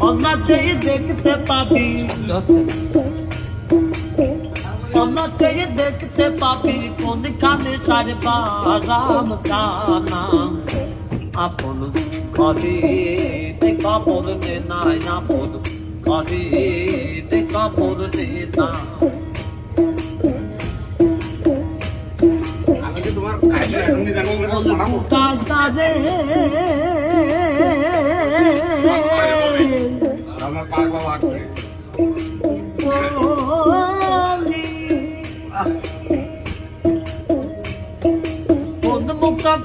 অনাচেই দেখতে পাবি অনাচেই দেখতে পাবি কোনখানে তার বারাম কানা আপন ঘরে খবর নে নাই আপন ঘরে খবর নে না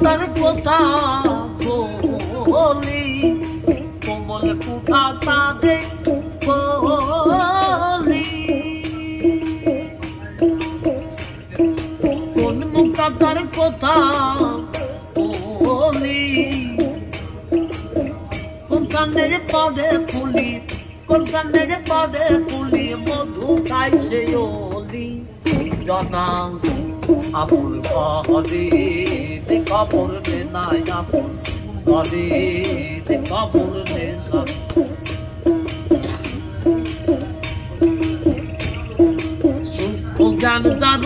তার কথা বলি কোমল কুঠা তারে বলি কোন মুখা তার কথা বলি কোনখানে পদে তুলি কোনখানে পদে তুলি মধু খাইছে ওলি জানা আপন ঘরে খবর নে নাই আপন ঘরে খবর নে না সুখ জ্ঞান তার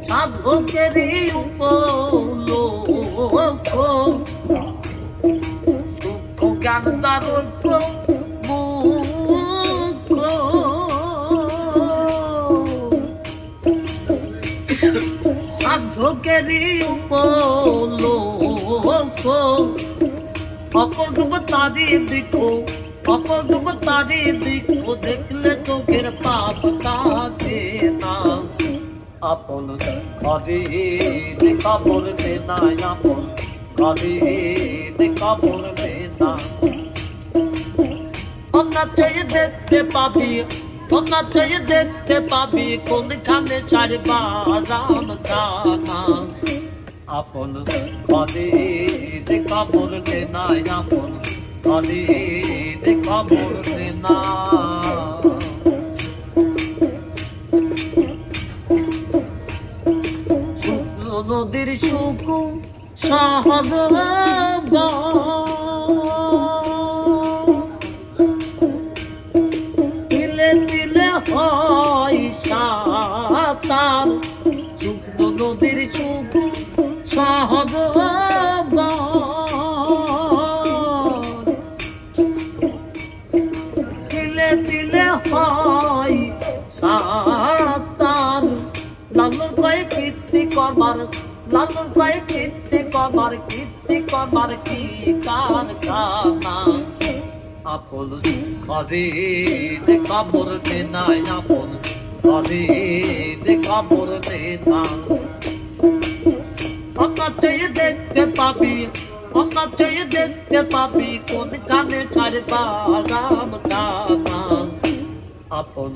সাধকেরই উপলোক জ্ঞান তার সাধকেরই উপলোক অপরূপ তারি দেখো অপরূপ তারি দেখো দেখলে চোখের পাপ কাটে না আপন ঘরে খবর নে নাই আপন ঘরে খবর নে না অনাচেই দেখতে পাবি অনাচেই দেখতে পাবি কোনখানে চার বারাম কানা আপন ঘরে খবর নে নাই আপন ঘরে খবর নে না নদীর সুখ সহজ তিলে তিলে হয় সাঁতার শুকনো নদীর সুখ সহজ তিলে তিলে হয় সাঁতার লালন কয়ে কীর্তি করবার লালন কয়ে কীর্তি করবার কি কান কানা আপন ঘরে খবর নে নাই আপন ঘরে খবর নে না অনাচেই দেখতে পাবি অনাচেই দেখতে পাবি কোনখানে তার বারাম কানা আপন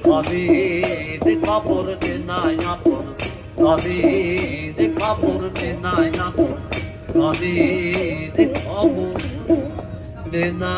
ঘরে খবর নে নাই আপন ঘরে খবর নে নাই আপন ঘরে খবর নে না